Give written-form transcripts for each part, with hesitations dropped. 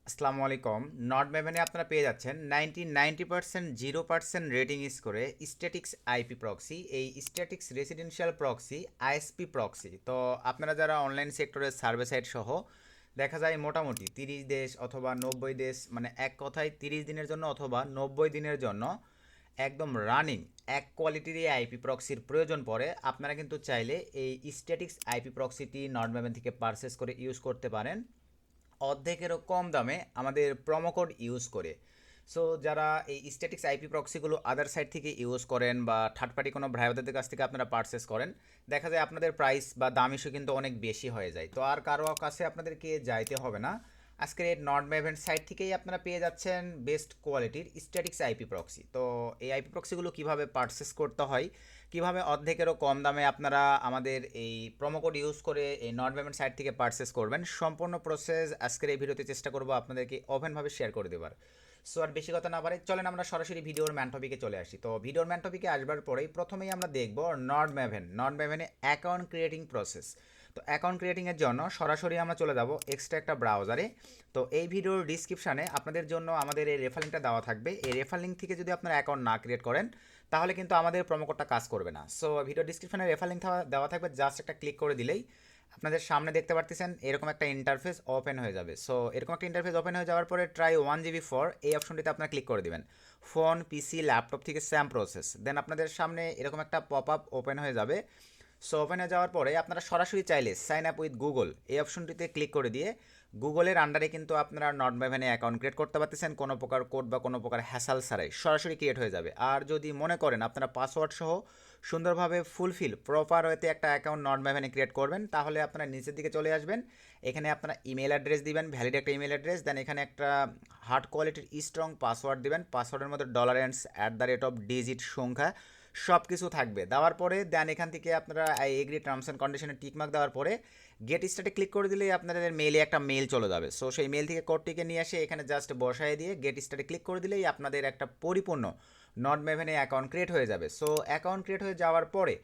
আসসালামু আলাইকুম। নট মেভেনে আপনারা পেয়ে যাচ্ছেন 90% 0% রেটিং স্কোরে স্ট্যাটিক্স আইপি প্রক্সি। এই statics residential proxy ISP proxy. তো আপনারা যারা অনলাইন সেক্টরের সার্ভে সাইট সহ দেখা যায় মোটামুটি 30 দেশ অথবা 90 দেশ, মানে এক কথায় 30 দিনের জন্য অথবা 90 দিনের জন্য একদম রানিং এক কোয়ালিটির এই আইপি প্রক্সির প্রয়োজন পড়ে, আপনারা কিন্তু চাইলে এই স্ট্যাটিক্স আইপি প্রক্সিটি নট মেভেন থেকে পারচেস করে ইউজ করতে পারেন অর্ধেকেরও কম দামে আমাদের প্রোমো কোড ইউজ করে। সো যারা এই স্ট্যাটিক্স আইপি প্রক্সিগুলো আদার সাইড থেকে ইউজ করেন বা থার্ড পার্টি কোনো ভাইদের কাছ থেকে আপনারা পারচেস করেন, দেখা যায় আপনাদের প্রাইস বা দাম ইস্যু কিন্তু অনেক বেশি হয়ে যায়। তো আর কারো কাছে আপনাদেরকে যাইতে হবে না, আজকের এই নট মেভেন সাইট থেকেই আপনারা পেয়ে যাচ্ছেন বেস্ট কোয়ালিটির স্ট্যাটিক্স আইপি প্রক্সি। তো এই আইপি প্রক্সিগুলো কীভাবে পারচেস করতে হয়, কিভাবে অর্ধেকেরও কম দামে আপনারা আমাদের এই প্রোমো কোড ইউজ করে এই নট পেমেন্ট সাইট থেকে পারচেস করবেন, সম্পূর্ণ প্রসেস আজকের এই ভিডিওতে চেষ্টা করব আপনাদেরকে ওপেনভাবে শেয়ার করে দেবার। সো আর বেশি কথা না পারে চলেন আমরা সরাসরি ভিডিওর ম্যান টপিকে চলে আসি। তো ভিডিওর ম্যান টপিকে আসবার পরেই প্রথমেই আমরা দেখব নট মেভেনে অ্যাকাউন্ট ক্রিয়েটিং প্রসেস। তো অ্যাকাউন্ট ক্রিয়েটিংয়ের জন্য সরাসরি আমরা চলে যাব এক্সট্রা একটা ব্রাউজারে। তো এই ভিডিওর ডিসক্রিপশানে আপনাদের জন্য আমাদের এই রেফার লিঙ্কটা দেওয়া থাকবে। এই রেফার লিঙ্ক থেকে যদি আপনারা অ্যাকাউন্ট না ক্রিয়েট করেন তাহলে কিন্তু আমাদের প্রোমো কোডটা কাজ করবে না। সো ভিডিও ডিসক্রিপশনে রেফার লিঙ্ক দেওয়া থাকবে, জাস্ট একটা ক্লিক করে দিলেই আপনাদের সামনে দেখতে পারতেছেন এরকম একটা ইন্টারফেস ওপেন হয়ে যাবে। সো এরকম একটা ইন্টারফেস ওপেন হয়ে যাওয়ার পরে ট্রাই 1 GB ফর এই অপশনটিতে আপনারা ক্লিক করে দিবেন। ফোন, পিসি, ল্যাপটপ থেকে স্যাম প্রসেস, দেন আপনাদের সামনে এরকম একটা পপ আপ ওপেন হয়ে যাবে। সো ওপেন হয়ে যাওয়ার পরে আপনারা সরাসরি চাইলে সাইন আপ উইথ গুগল এই অপশনটিতে ক্লিক করে দিয়ে গুগলের আন্ডারে কিন্তু আপনারা নট মেভেনে অ্যাকাউন্ট ক্রিয়েট করতে পারতেছেন, কোনো প্রকার কোড বা কোনো প্রকার হ্যাসাল ছাড়াই সরাসরি ক্রিয়েট হয়ে যাবে। আর যদি মনে করেন আপনারা পাসওয়ার্ড সহ সুন্দরভাবে ফুলফিল প্রপার ওয়েতে একটা অ্যাকাউন্ট নট মেভেনে ক্রিয়েট করবেন, তাহলে আপনারা নিচের দিকে চলে আসবেন। এখানে আপনারা ইমেল অ্যাড্রেস দিবেন, ভ্যালিড একটা ইমেল অ্যাড্রেস, দেন এখানে একটা হার্ড কোয়ালিটির স্ট্রং পাসওয়ার্ড দিবেন। পাসওয়ার্ডের মধ্যে $, @ডিজিট সংখ্যা সব কিছু থাকবে। দেওয়ার পরে দেন এখান থেকে আপনারা আই এগ্রি টার্মস অ্যান্ড কন্ডিশনে টিকমার্ক দেওয়ার পরে গেট স্টার্টে ক্লিক করে দিলেই আপনাদের মেইলে একটা মেল চলে যাবে। সো সেই মেল থেকে কোডটিকে নিয়ে এসে এখানে জাস্ট বসায় দিয়ে গেট স্টার্টে ক্লিক করে দিলেই আপনাদের একটা পরিপূর্ণ নট মেভেনে অ্যাকাউন্ট ক্রিয়েট হয়ে যাবে। সো অ্যাকাউন্ট ক্রিয়েট হয়ে যাওয়ার পরে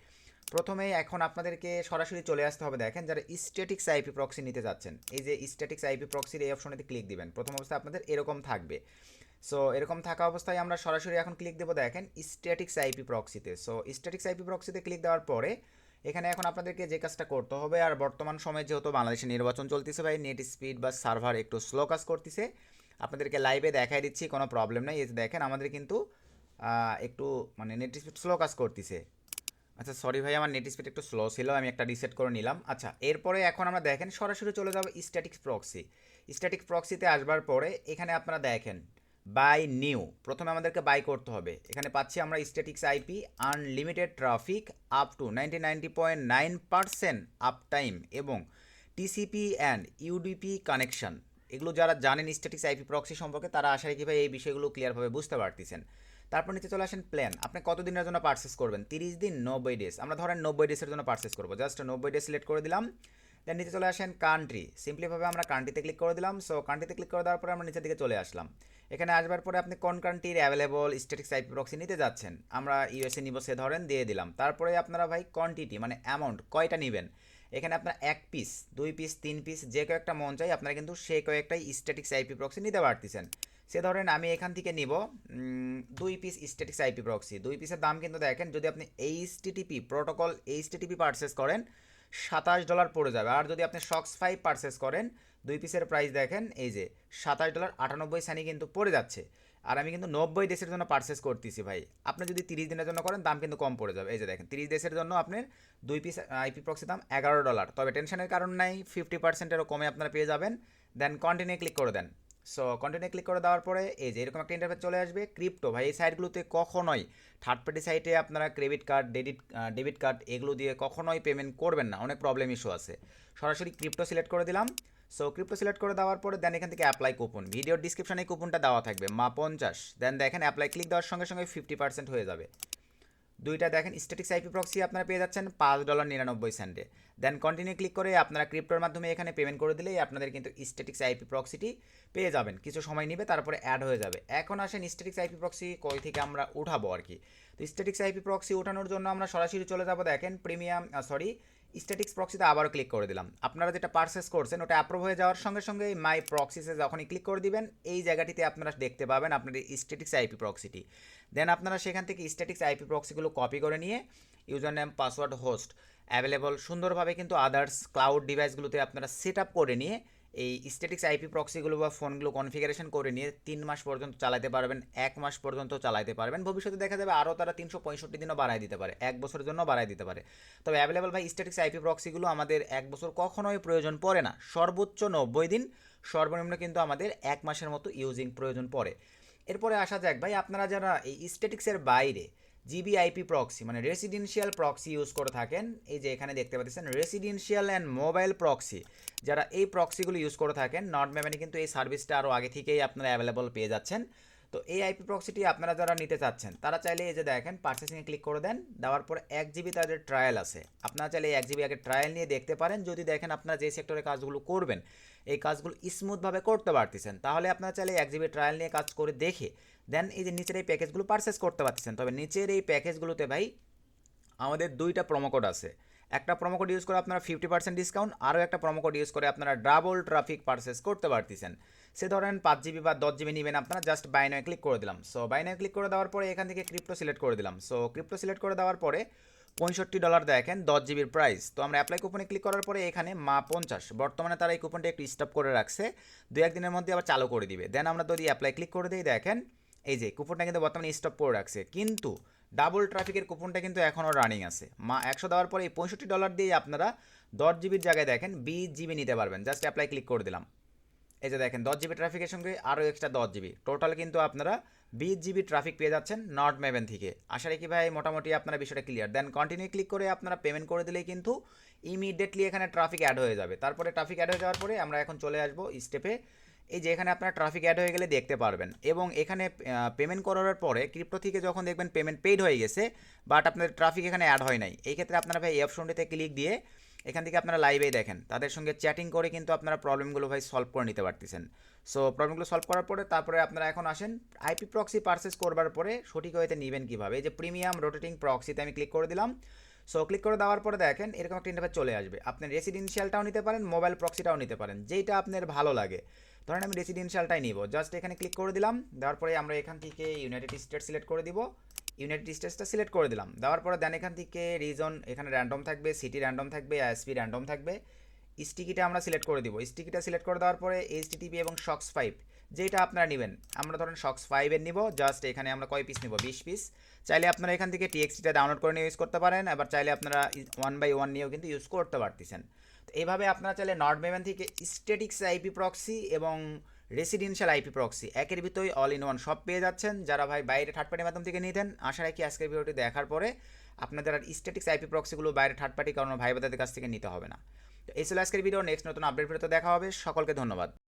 প্রথমেই এখন আপনাদেরকে সরাসরি চলে আসতে হবে। দেখেন যারা স্ট্যাটিক্স আইপি প্রক্সি নিতে যাচ্ছেন, এই যে স্ট্যাটিক্স আইপি প্রক্সির এই অপশনেতে ক্লিক দিবেন। প্রথম অবস্থায় আপনাদের এরকম থাকবে। সো এরকম থাকা অবস্থায় আমরা সরাসরি এখন ক্লিক দেবো দেখেন স্ট্যাটিক্স আইপি প্রক্সিতে। সো স্ট্যাটিক্স আইপি প্রক্সিতে ক্লিক দেওয়ার পরে এখানে এখন আপনাদেরকে যে কাজটা করতে হবে, আর বর্তমান সময়ে যেহেতু বাংলাদেশে নির্বাচন চলতেছে ভাই, নেট স্পিড বা সার্ভার একটু স্লো কাজ করতেছে, আপনাদেরকে লাইভে দেখাই দিচ্ছি, কোনো প্রবলেম নেই। এই যে দেখেন আমাদের কিন্তু একটু মানে নেট স্পিড স্লো কাজ করতেছে। আচ্ছা সরি ভাই, আমার নেট স্পিড একটু স্লো ছিল, আমি একটা রিসেট করে নিলাম। আচ্ছা এরপরে এখন আমরা দেখেন সরাসরি চলে যাবো স্ট্যাটিক্স প্রক্সি। স্ট্যাটিক প্রক্সিতে আসবার পরে এখানে আপনারা দেখেন বাই নিউ, প্রথমে আমাদেরকে বাই করতে হবে। এখানে পাচ্ছি আমরা statics IP unlimited traffic up to 99.9% up time এবং টিসিপি অ্যান্ড ইউডিপি কানেকশন। এগুলো যারা জানেন স্ট্যাটিক্স আইপি প্রক্সি সম্পর্কে তারা আশা রাখি ভাই এই বিষয়গুলো ক্লিয়ারভাবে বুঝতে পারতেছেন। তারপর নিচে চলে আসেন প্ল্যান, আপনি কতদিনের জন্য পারচেস করবেন, 30 দিন, 90 ডেজ। আমরা ধরেন 90 ডেজের জন্য পারচেস করবো, জাস্ট 90 ডেজ সিলেক্ট করে দিলাম। দেন নিচে চলে আসেন কান্ট্রি, সিম্পলিভাবে আমরা কান্ট্রিতে ক্লিক করে দিলাম। সো কান্ট্রিতে ক্লিক করে দেওয়ার পরে আমরা নিচের দিকে চলে আসলাম। এখানে আসবার পরে আপনি কোন কান্ট্রির অ্যাভেলেবল স্ট্যাটিক্স আইপি প্রক্সি নিতে যাচ্ছেন, আমরা ইউএসএ নিব সে ধরেন দিয়ে দিলাম। তারপরে আপনারা ভাই কোয়ান্টিটি মানে অ্যামাউন্ট কয়টা নেবেন, এখানে আপনার 1 পিস, 2 পিস, 3 পিস যে কয়েকটা মন চাই আপনারা কিন্তু সেই কয়েকটাই স্ট্যাটিক্স আইপি প্রক্সি নিতে পারতেছেন। সে ধরেন আমি এখান থেকে নিব 2 পিস স্ট্যাটিক্স আইপি প্রক্সি। 2 পিসের দাম কিন্তু দেখেন যদি আপনি এইচটিটিপি প্রোটোকল এইচটিটিপি পারচেস করেন $27 পড়ে যাবে। আর যদি আপনি শক্স 5 পারচেস করেন 2 পিসের প্রাইস দেখেন এই যে $27.98 কিন্তু পড়ে যাচ্ছে। আর আমি কিন্তু 90 দেশের জন্য পারচেস করতেছি ভাই, আপনি যদি 30 দিনের জন্য করেন দাম কিন্তু কম পড়ে যাবে। এই যে দেখেন 30 দেশের জন্য আপনার 2 পিস আইপি প্রক্সি দাম $11। তবে টেনশনের কারণ নাই, 50%-এরও কমে আপনারা পেয়ে যাবেন। দেন কন্টিনিউ ক্লিক করে দেন। সো কন্টিনিউ ক্লিক করে দেওয়ার পরে এই যে এরকম একটা ইন্টারফেস চলে আসবে। ক্রিপ্টো ভাই এই সাইটগুলোতে কখনোই থার্ড পার্টি সাইটে আপনারা ক্রেডিট কার্ড, ডেবিট কার্ড এগুলো দিয়ে কখনোই পেমেন্ট করবেন না, অনেক প্রবলেম ইস্যু আছে। সরাসরি ক্রিপ্টো সিলেক্ট করে দিলাম। সো ক্রিপ্টো সিলেক্ট করে দেওয়ার পরে দেন এখান থেকে অ্যাপ্লাই কুপন, ভিডিওর ডিসক্রিপশনে কুপনটা দেওয়া থাকবে মা50। দেন দেখেন অ্যাপ্লাই ক্লিক দেওয়ার সঙ্গে সঙ্গে 50% হয়ে যাবে। দুইটা দেখেন স্ট্যাটিক্স আইপি প্রক্সি আপনারা পেয়ে যাচ্ছেন $5.99। দেন কন্টিনিউ ক্লিক করে আপনারা ক্রিপ্টোর মাধ্যমে এখানে পেমেন্ট করে দিলেই আপনাদের কিন্তু স্ট্যাটিক্স আইপি প্রক্সিটি পেয়ে যাবেন। কিছু সময় নেবে তারপরে অ্যাড হয়ে যাবে। এখন আসেন স্ট্যাটিক্স আইপি প্রক্সি কই থেকে আমরা উঠাবো আর কি। তো স্ট্যাটিক্স আইপি প্রক্সি ওঠানোর জন্য আমরা সরাসরি চলে যাব দেখেন প্রিমিয়াম স্ট্যাটিক্স প্রক্সিতে আবারও ক্লিক করে দিলাম। আপনারা যেটা পারচেস করছেন ওটা অ্যাপ্রুভ হয়ে যাওয়ার সঙ্গে সঙ্গে মাই প্রক্সিসে যখনই ক্লিক করে দিবেন এই জায়গাটিতে আপনারা দেখতে পাবেন আপনার স্ট্যাটিক্স আইপি প্রক্সিটি। দেন আপনারা সেখান থেকে স্ট্যাটিক্স আইপি প্রক্সিগুলো কপি করে নিয়ে user name password host available সুন্দরভাবে কিন্তু আদার্স ক্লাউড ডিভাইসগুলোতে আপনারা সেট আপ করে নিয়ে এই স্ট্যাটিক্স আইপি প্রক্সিগুলো বা ফোনগুলো কনফিগারেশন করে নিয়ে 3 মাস পর্যন্ত চালাতে পারবেন, 1 মাস পর্যন্ত চালাতে পারবেন। ভবিষ্যতে দেখা যাবে আরও তারা 365 দিনও বাড়ায় দিতে পারে, 1 বছরের জন্য বাড়ায় দিতে পারে। তবে অ্যাভেলেবল ভাই স্ট্যাটিক্স আইপি প্রক্সিগুলো আমাদের 1 বছর কখনোই প্রয়োজন পড়ে না, সর্বোচ্চ 90 দিন, সর্বনিম্ন কিন্তু আমাদের 1 মাসের মতো ইউজিং প্রয়োজন পড়ে। এরপরে আসা যাক ভাই, আপনারা যারা এই স্ট্যাটিক্সের বাইরে জিবিআইপি প্রক্সি মানে রেসিডেন্সিয়াল প্রক্সি ইউজ করে থাকেন, এই যে এখানে দেখতে পাচ্ছেন রেসিডেন্সিয়াল অ্যান্ড মোবাইল প্রক্সি, যারা এই প্রক্সিগুলো ইউজ করে থাকেন নট মেমানি কিন্তু এই সার্ভিসটা আরও আগে থেকেই আপনারা অ্যাভেলেবল পেয়ে যাচ্ছেন। তো এই আইপি প্রক্সিটি আপনারা যারা নিতে চাচ্ছেন তারা চাইলে এই যে দেখেন পারচেসিংয়ে ক্লিক করে দেন, দেওয়ার পর 1 জিবি তাদের ট্রায়াল আছে, আপনারা চাইলে 1 জিবি আগে ট্রায়াল নিয়ে দেখতে পারেন। যদি দেখেন আপনারা যে সেক্টরে কাজগুলো করবেন এই কাজগুলো স্মুথভাবে করতে পারতেছেন, তাহলে আপনারা চাইলে 1 জিবি ট্রায়াল নিয়ে কাজ করে দেখে দেন এই যে নিচের এই প্যাকেজগুলো পারচেস করতে পারতেছেন। তবে নিচের এই প্যাকেজগুলোতে ভাই আমাদের 2টা প্রোমো কোড আছে। একটা প্রোমো কোড ইউজ করে আপনারা 50% ডিসকাউন্ট, আরও একটা প্রোমো কোড ইউজ করে আপনারা ডাবল ট্রাফিক পারচেস করতে পারতেছেন। সে ধরেন 5 জিবি বা 10 জিবি নেবেন আপনারা, জাস্ট বাই নাও ক্লিক করে দিলাম। সো বাই নাও ক্লিক করে দেওয়ার পরে এখান থেকে ক্রিপ্টো সিলেক্ট করে দিলাম। সো ক্রিপ্টো সিলেক্ট করে দেওয়ার পরে $65 দেখেন 10 জিবির প্রাইস। তো আমরা অ্যাপ্লাই কুপনে ক্লিক করার পরে এখানে মা 50, বর্তমানে তারা এই কুপনটা একটু স্টপ করে রাখছে, 2-1 দিনের মধ্যে আবার চালু করে দিবে। দেন আমরা যদি অ্যাপ্লাই ক্লিক করে দিই দেখেন এই যে কুপনটা কিন্তু বর্তমানে স্টপ করে রাখছে, কিন্তু ডাবল ট্রাফিকের কুপনটা কিন্তু এখনও রানিং আছে। মা 100 দেওয়ার পরে এই $65 দিয়ে আপনারা 10 জিবির জায়গায় দেখেন 20 জিবি নিতে পারবেন। জাস্ট অ্যাপ্লাই ক্লিক করে দিলাম। এই যে দেখেন 10 জিবি ট্রাফিকের সঙ্গে আরও এক্সট্রা 10 জিবি, টোটাল কিন্তু আপনারা 20 জিবি ট্রাফিক পেয়ে যাচ্ছেন নট মেভেন থেকে। আশা রাখি ভাই মোটামুটি আপনারা বিষয়টা ক্লিয়ার। দেন কন্টিনিউ ক্লিক করে আপনারা পেমেন্ট করে দিলেই কিন্তু ইমিডিয়েটলি এখানে ট্রাফিক অ্যাড হয়ে যাবে। তারপরে ট্রাফিক অ্যাড হয়ে যাওয়ার পরে আমরা এখন চলে আসবো স্টেপে। এই যে এখানে আপনার ট্রাফিক অ্যাড হয়ে গেলে দেখতে পারবেন, এবং এখানে পেমেন্ট করার পরে ক্রিপ্টো থেকে যখন দেখবেন পেমেন্ট পেইড হয়ে গেছে বাট আপনাদের ট্রাফিক এখানে অ্যাড হয় নাই, এই ক্ষেত্রে আপনারা ভাই এই অপশনটিতে ক্লিক দিয়ে এখান থেকে আপনারা লাইভেই দেখেন তাদের সঙ্গে চ্যাটিং করে কিন্তু আপনারা প্রবলেমগুলো ভাই সলভ করে নিতে পারতেছেন। সো প্রবলেমগুলো সলভ করার পরে তারপরে আপনারা এখন আসেন আইপি প্রক্সি পারচেস করবার পরে সঠিক ওয়েতে নেবেন কীভাবে। এই যে প্রিমিয়াম রোটেটিং প্রক্সিতে আমি ক্লিক করে দিলাম। সো ক্লিক করে দেওয়ার পরে দেখেন এরকম একটা ইন্টারফেস চলে আসবে। আপনি রেসিডেন্সিয়ালটাও নিতে পারেন, মোবাইল প্রক্সিটাও নিতে পারেন, যেইটা আপনার ভালো লাগে। ধরেন আমি রেসিডেন্সিয়ালটাই নিব, জাস্ট এখানে ক্লিক করে দিলাম। দেওয়ার পরে আমরা এখান থেকে ইউনাইটেড স্টেটস সিলেক্ট করে দিব, ইউনাইটেড স্টেটসটা সিলেক্ট করে দিলাম। দেওয়ার পরে দেন এখান থেকে রিজন এখানে র্যান্ডম থাকবে, সিটি র্যান্ডম থাকবে, আইএসপি র্যান্ডম থাকবে। স্টিকিটা আমরা সিলেক্ট করে দিব। স্টিকিটা সিলেক্ট করে দেওয়ার পরে এইচটিটিপি এবং শক্স 5 যেটা আপনারা নেবেন, আমরা ধরেন শক্স 5 নিব। জাস্ট এখানে আমরা কয় পিস নিব, 20 পিস। চাইলে আপনারা এখান থেকে টিএক্সটিটা ডাউনলোড করে নিয়ে ইউজ করতে পারেন, আবার চাইলে আপনারা 1/1 নিয়েও কিন্তু ইউজ করতে পারতেছেন। তো এইভাবে আপনারা চাইলে নট মেভেন থেকে স্ট্যাটিক্স আইপি প্রক্সি এবং রেসিডেন্সিয়াল আইপি প্রক্সি একের ভিতরেই অল ইন ওয়ান সব পেয়ে যাচ্ছেন। যারা ভাই বাইরে থার্ড পার্টির মাধ্যম থেকে নিতেন, আশা রাখি আজকের ভিডিওটি দেখার পরে আপনাদের আর স্ট্যাটিক্স আইপি প্রক্সিগুলো বাইরে থার্ড পার্টি কারণ ভাই বোনদের কাছ থেকে নিতে হবে না। তো এই ছিল আজকের ভিডিও। নেক্সট নতুন আপডেট ভিডিওতে দেখা হবে। সকলকে ধন্যবাদ।